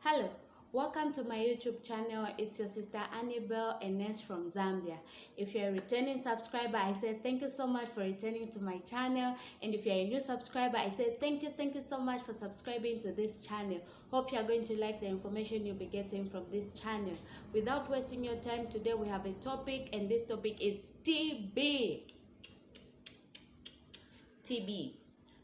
Hello, welcome to my YouTube channel. It's your sister Annabelle Enes from Zambia. If you're a returning subscriber, I say thank you so much for returning to my channel. And if you're a new subscriber, I say thank you so much for subscribing to this channel. Hope you're going to like the information you'll be getting from this channel. Without wasting your time, today we have a topic, and this topic is TB. TB.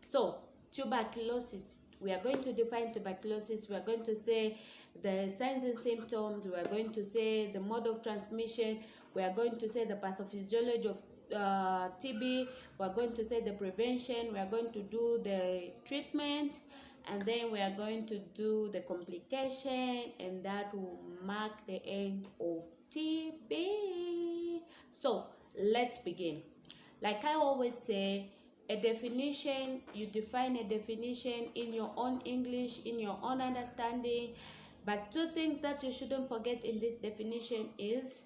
So, tuberculosis. We are going to define tuberculosis. We are going to say the signs and symptoms. We are going to say the mode of transmission. We are going to say the pathophysiology of TB. We are going to say the prevention. We are going to do the treatment. And then we are going to do the complication. And that will mark the end of TB. So, let's begin. Like I always say, a definition, you define a definition in your own English, in your own understanding. But two things that you shouldn't forget in this definition is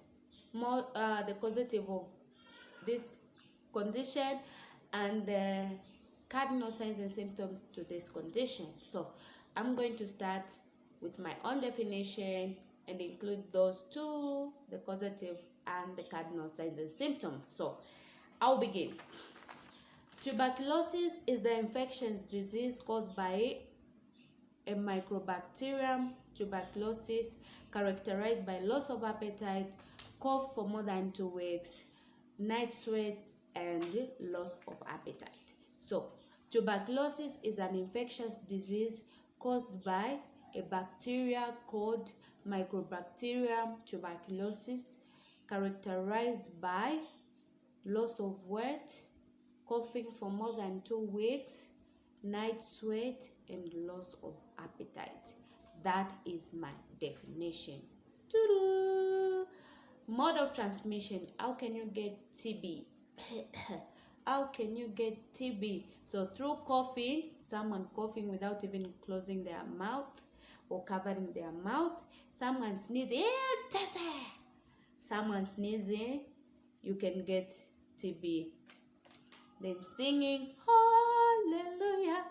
the causative of this condition and the cardinal signs and symptoms to this condition. So I'm going to start with my own definition and include those two, the causative and the cardinal signs and symptoms. So I'll begin. Tuberculosis is the infectious disease caused by a microbacterium tuberculosis, characterized by loss of appetite, cough for more than 2 weeks, night sweats, and loss of appetite. So, tuberculosis is an infectious disease caused by a bacteria called Microbacterium tuberculosis, characterized by loss of weight, coughing for more than 2 weeks, night sweat, and loss of appetite. That is my definition. Mode of transmission. How can you get TB? How can you get TB? So through coughing, someone coughing without even closing their mouth or covering their mouth, someone sneezing, you can get TB. Then singing hallelujah,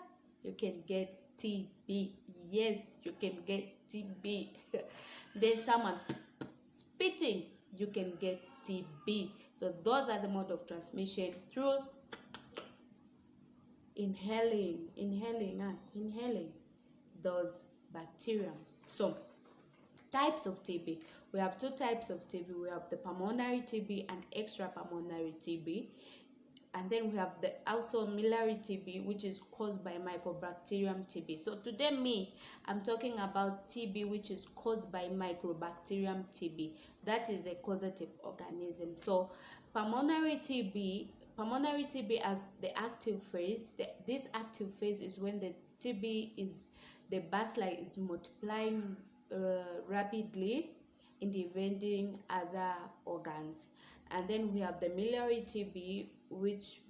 you can get TB. Yes, you can get TB. Then someone spitting, you can get TB. So those are the mode of transmission through inhaling those bacteria. So types of TB. We have two types of TB. We have the pulmonary TB and extrapulmonary TB. And then we have the also miliary TB, which is caused by Microbacterium TB. So today I'm talking about TB, which is caused by Microbacterium TB. That is a causative organism. So pulmonary TB as the active phase. This active phase is when the bacilli is multiplying rapidly, invading other organs. And then we have the miliary TB, which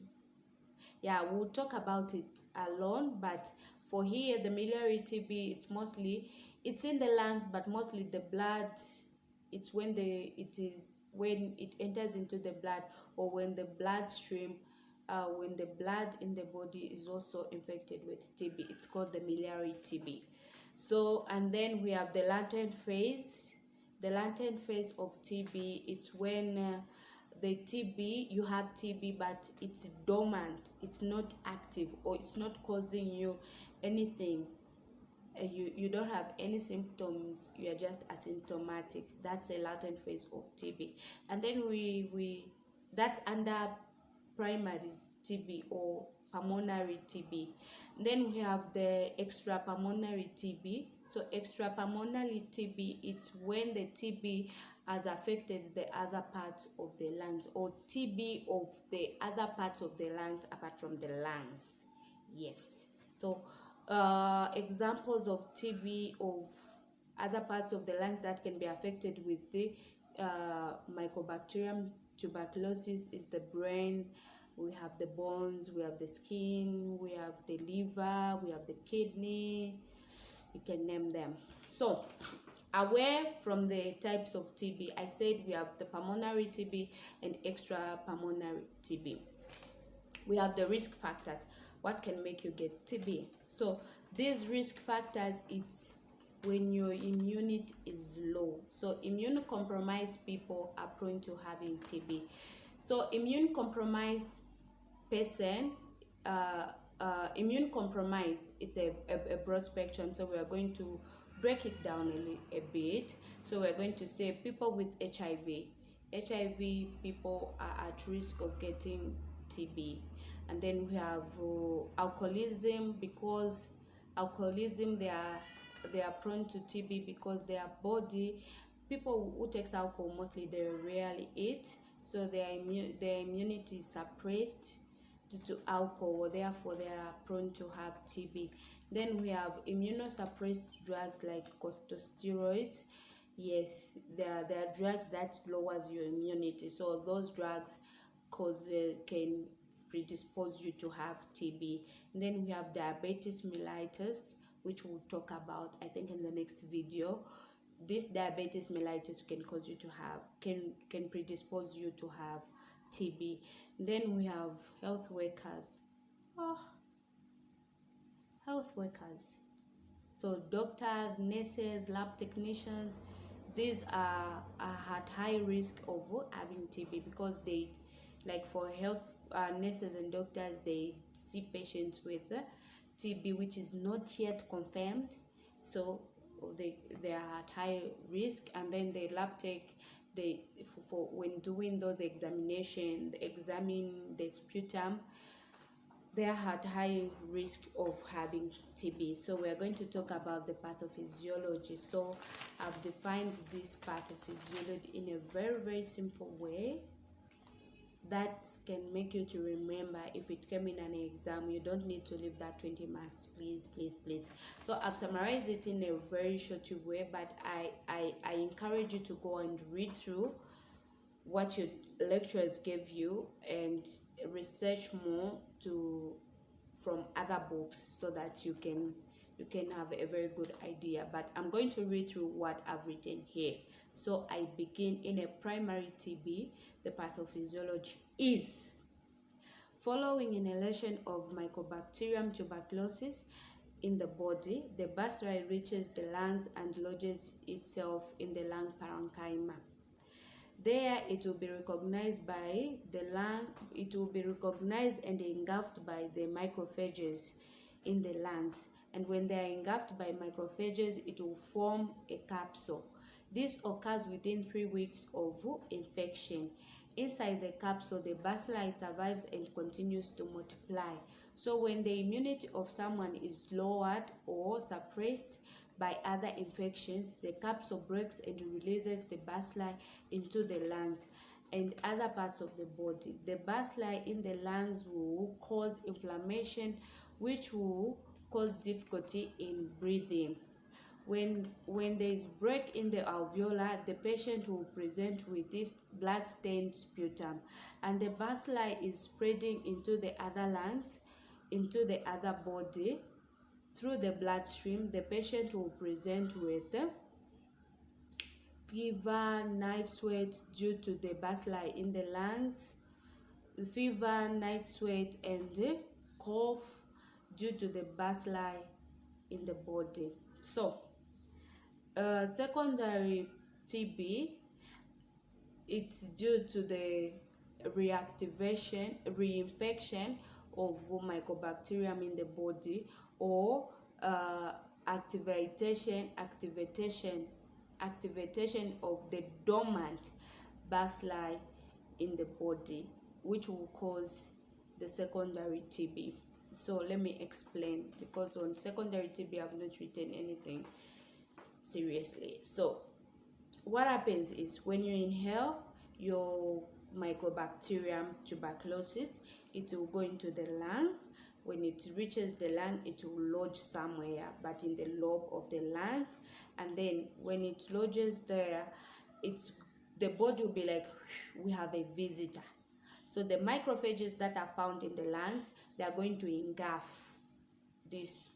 we'll talk about it alone, but for here the miliary TB, it's in the lungs, but mostly the blood. It's when it enters into the blood, or when the bloodstream, when the blood in the body is also infected with TB. It's called the miliary TB. So, and then we have the latent phase. The latent phase of TB, it's when you have TB, but it's dormant, it's not active, or it's not causing you anything. You don't have any symptoms, you are just asymptomatic. That's a latent phase of TB. And then that's under primary TB or pulmonary TB. Then we have the extrapulmonary TB. So extrapulmonary TB, it's when the TB has affected the other parts of the lungs, or TB of the other parts of the lungs apart from the lungs. Yes. So examples of TB of other parts of the lungs that can be affected with the Microbacterium tuberculosis is the brain, we have the bones, we have the skin, we have the liver, we have the kidney. You can name them. So, away from the types of TB, I said we have the pulmonary TB and extrapulmonary TB. We have the risk factors. What can make you get TB? So, these risk factors, it's when your immunity is low. So immune compromised people are prone to having TB. So immune compromised person, immune compromised is a broad spectrum, so we are going to break it down a bit. So we're going to say people with HIV people are at risk of getting TB. And then we have alcoholism, because alcoholism they are prone to TB because their body, people who takes alcohol mostly, they rarely eat, so their immunity is suppressed due to alcohol, therefore they are prone to have TB. Then we have immunosuppressed drugs like corticosteroids. Yes, there are drugs that lowers your immunity, so those drugs can predispose you to have TB. And then we have diabetes mellitus, which we'll talk about, I think, in the next video. This diabetes mellitus can cause you to have, can predispose you to have TB. Then we have health workers. Health workers. So doctors, nurses, lab technicians, these are at high risk of having TB because they, like for health nurses and doctors, they see patients with TB which is not yet confirmed, so they are at high risk. And then the lab tech, they for when doing those examination, examine the sputum, they are at high risk of having TB. So we are going to talk about the pathophysiology. So I've defined this pathophysiology in a very simple way that can make you to remember. If it came in an exam, you don't need to leave that 20 marks, please. So I've summarized it in a very short way, but I encourage you to go and read through what your lecturers gave you and research more from other books so that you can have a very good idea. But I'm going to read through what I've written here. So I begin. In a primary TB, the pathophysiology is following inhalation of Mycobacterium tuberculosis in the body. The bacilli reaches the lungs and lodges itself in the lung parenchyma. There it will be recognized by the lung, it will be recognized and engulfed by the macrophages in the lungs. And when they are engulfed by macrophages, it will form a capsule. This occurs within 3 weeks of infection. Inside the capsule, the bacilli survives and continues to multiply. So when the immunity of someone is lowered or suppressed by other infections, the capsule breaks and releases the bacilli into the lungs and other parts of the body. The bacilli in the lungs will cause inflammation, which will cause difficulty in breathing. When there is break in the alveoli, the patient will present with this blood-stained sputum, and the bacilli is spreading into the other lungs, into the other body. Through the bloodstream, the patient will present with fever, night sweat due to the bacilli in the lungs, fever, night sweat, and cough due to the bacilli in the body. So secondary TB, it's due to the reinfection of Mycobacterium in the body, or activation of the dormant bacilli in the body, which will cause the secondary TB. So let me explain, because on secondary TB I've not written anything seriously. So what happens is, when you inhale your Mycobacterium tuberculosis, it will go into the lung. When it reaches the lung, it will lodge somewhere, but in the lobe of the lung. And then when it lodges there, the body will be like, we have a visitor. So the macrophages that are found in the lungs, they are going to engulf this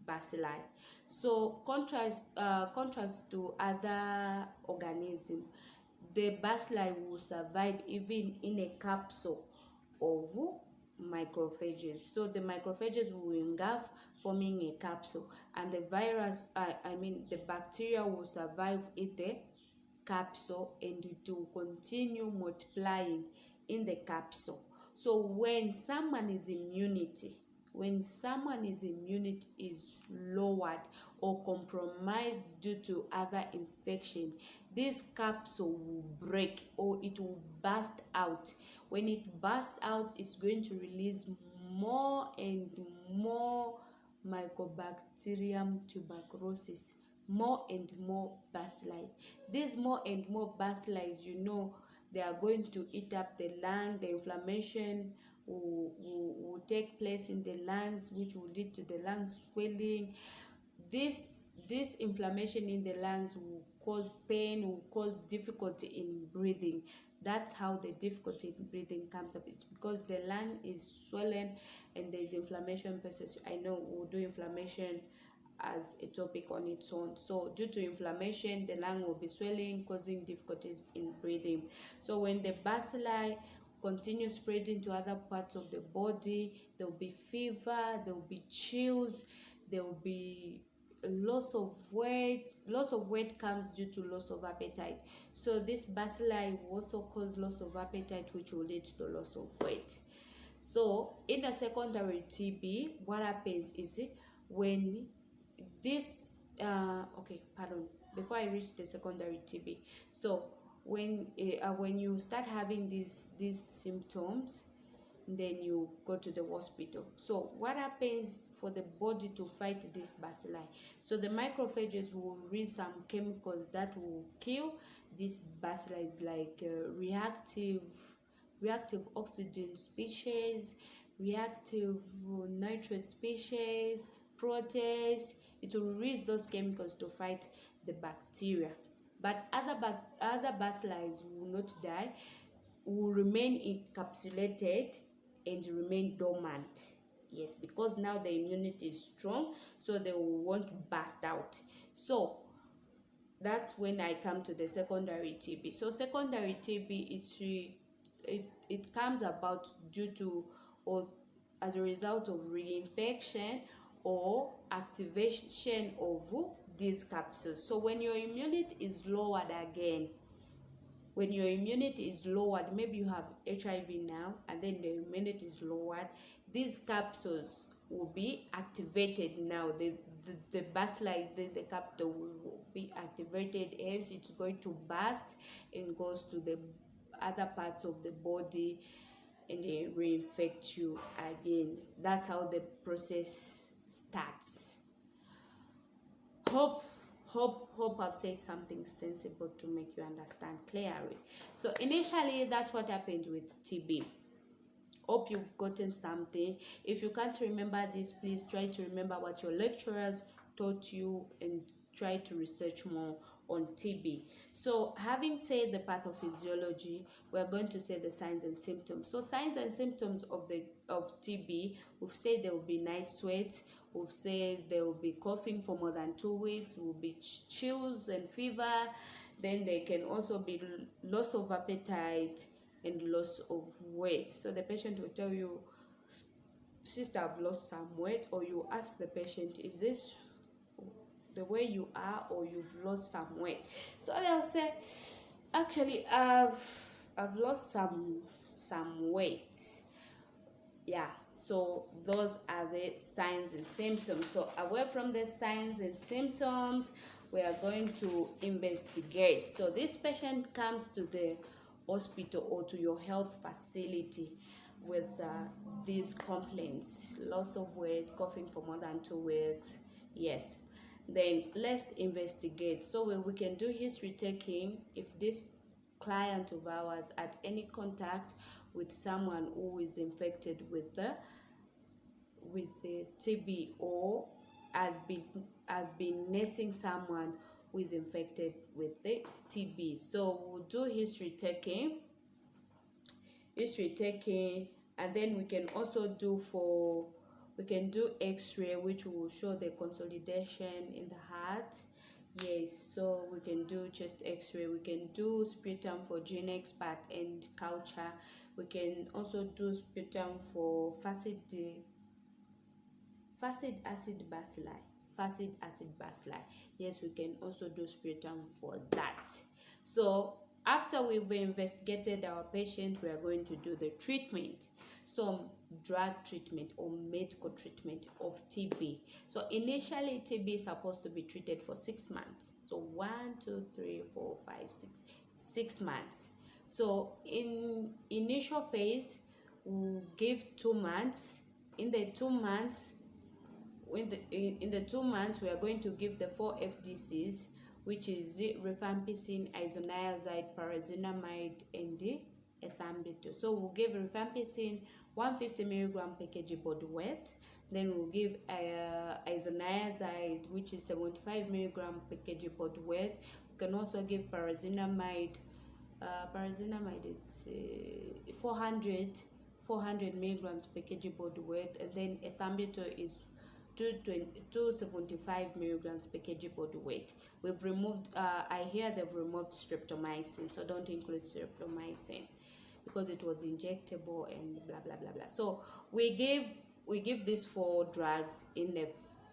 bacilli. So contrast to other organisms, the bacilli will survive even in a capsule of macrophages. So the macrophages will engulf, forming a capsule, and the virus, the bacteria will survive in the capsule, and it will continue multiplying in the capsule. So when someone's immunity is lowered or compromised due to other infection, this capsule will break or it will burst out. When it bursts out, it's going to release more and more Mycobacterium tuberculosis, more and more bacilli. These more and more bacilli, they are going to eat up the lung. The inflammation will take place in the lungs, which will lead to the lung swelling. This inflammation in the lungs will cause pain, will cause difficulty in breathing. That's how the difficulty in breathing comes up. It's because the lung is swollen and there's inflammation process. I know we'll do inflammation as a topic on its own. So due to inflammation, the lung will be swelling, causing difficulties in breathing. So when the bacilli continue spreading to other parts of the body, there will be fever, there will be chills, there will be loss of weight. Loss of weight comes due to loss of appetite. So this bacilli will also cause loss of appetite, which will lead to loss of weight. So in the secondary TB, what happens is when this before I reach the secondary TB, so when you start having these symptoms, then you go to the hospital. So what happens for the body to fight this bacilli? So the macrophages will release some chemicals that will kill these bacilli, like reactive oxygen species, reactive nitrate species, protease. It will release those chemicals to fight the bacteria. But other bacilli will not die, will remain encapsulated and remain dormant. Yes, because now the immunity is strong, so they won't burst out. So that's when I come to the secondary TB. So secondary TB, it comes about due to or as a result of reinfection or activation of these capsules. So when your immunity is lowered again, maybe you have HIV now, and then the immunity is lowered, these capsules will be activated now. The bacilli, the capsule will be activated, hence it's going to burst and goes to the other parts of the body and they reinfect you again. That's how the process starts. Hope I've said something sensible to make you understand clearly. So initially, that's what happened with TB. Hope you've gotten something. If you can't remember this, please try to remember what your lecturers taught you and try to research more on TB. So having said the pathophysiology, we're going to say the signs and symptoms. So signs and symptoms of TB, we've said there will be night sweats, we've said there will be coughing for more than 2 weeks, will be chills and fever. Then there can also be loss of appetite and loss of weight. So the patient will tell you, sister, I've lost some weight, or you ask the patient, is this the way you are, or you've lost some weight? So they'll say, actually, I've lost some weight. Yeah, so those are the signs and symptoms. So away from the signs and symptoms, we are going to investigate. So this patient comes to the hospital or to your health facility with these complaints: loss of weight, coughing for more than 2 weeks. Yes, then let's investigate. So we can do history taking if this client of ours had any contact with someone who is infected with the TB, or has been nursing someone who is infected with the TB. So we'll do history taking, and then we can also do X-ray, which will show the consolidation in the heart. Yes, so we can do chest x-ray, we can do sputum for gene expert and culture, we can also do sputum for facet acid bacilli. Yes, we can also do sputum for that. So after we've investigated our patient, we are going to do the treatment. So drug treatment or medical treatment of TB. So initially TB is supposed to be treated for 6 months. So 1, 2, 3, 4, 5, 6 months. So in initial phase, we'll give 2 months. In the 2 months, in the 2 months, we are going to give the 4 FDCs, which is the rifampicin, isoniazid, pyrazinamide, and the ethambutol. So we'll give rifampicin 150 milligram per kg body weight. Then we'll give isoniazid, which is 75 milligram per kg body weight. We can also give pyrazinamide. Pyrazinamide is 400 milligrams per kg body weight, and then ethambutol is 275 milligrams per kg body weight. We've removed, I hear they've removed streptomycin, so don't include streptomycin because it was injectable and blah blah blah blah. So we give these 4 drugs in the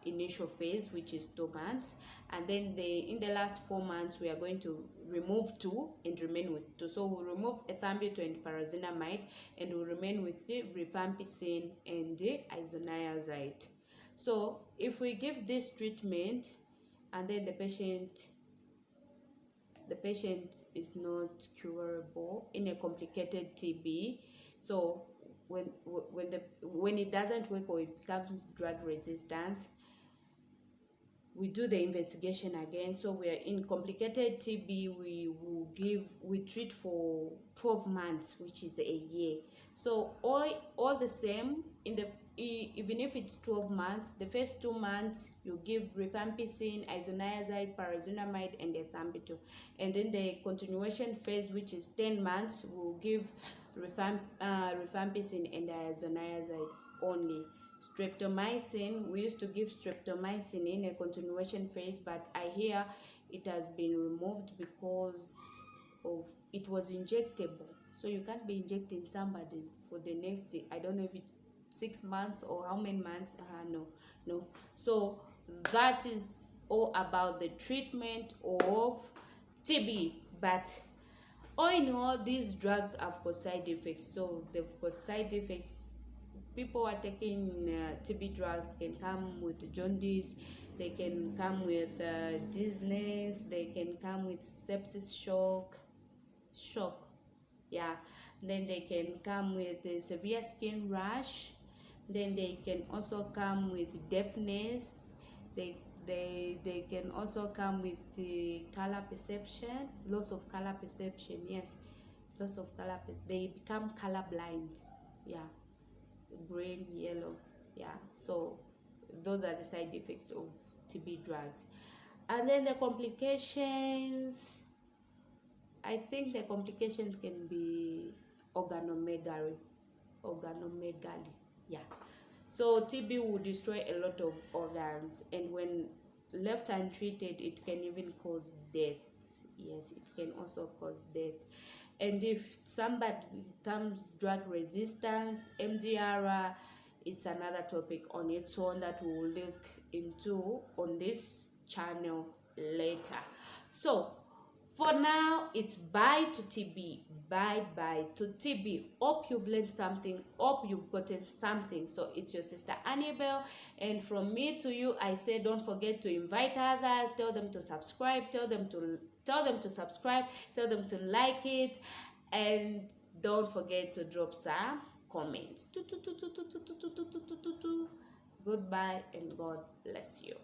initial phase, which is 2 months, and then in the last 4 months we are going to remove 2 and remain with 2. So we'll remove ethambutol and pyrazinamide, and we'll remain with the rifampicin and the isoniazid. So if we give this treatment and then the patient is not curable in a complicated TB, so when it doesn't work or it becomes drug resistance, we do the investigation again. So we are in complicated TB, we treat for 12 months, which is a year. So all the same, even if it's 12 months, the first 2 months you give rifampicin, isoniazid, pyrazinamide, and ethambutol, and then the continuation phase, which is 10 months, we'll give rifampicin and isoniazid only. Streptomycin, we used to give streptomycin in a continuation phase, but I hear it has been removed because of it was injectable. So you can't be injecting somebody for the next, I don't know if it's 6 months or how many months. No. So that is all about the treatment of TB. But all in all, these drugs have got side effects. So they've got side effects. People are taking TB drugs can come with jaundice, they can come with dizziness, they can come with sepsis shock, yeah. Then they can come with a severe skin rash. Then they can also come with deafness. They can also come with color perception, loss of color perception. Yes, loss of color. They become color blind. Yeah, green, yellow. Yeah. So those are the side effects of TB drugs. And then the complications. I think the complications can be organomegaly. Yeah. So TB will destroy a lot of organs, and when left untreated, it can even cause death. Yes, it can also cause death. And if somebody becomes drug resistance, MDR, it's another topic on its own that we will look into on this channel later. So for now, it's bye to TB. Bye to TB. Hope you've learned something. Hope you've gotten something. So it's your sister Annabelle. And from me to you, I say don't forget to invite others. Tell them to subscribe. Tell them to subscribe. Tell them to like it. And don't forget to drop some comments. Goodbye and God bless you.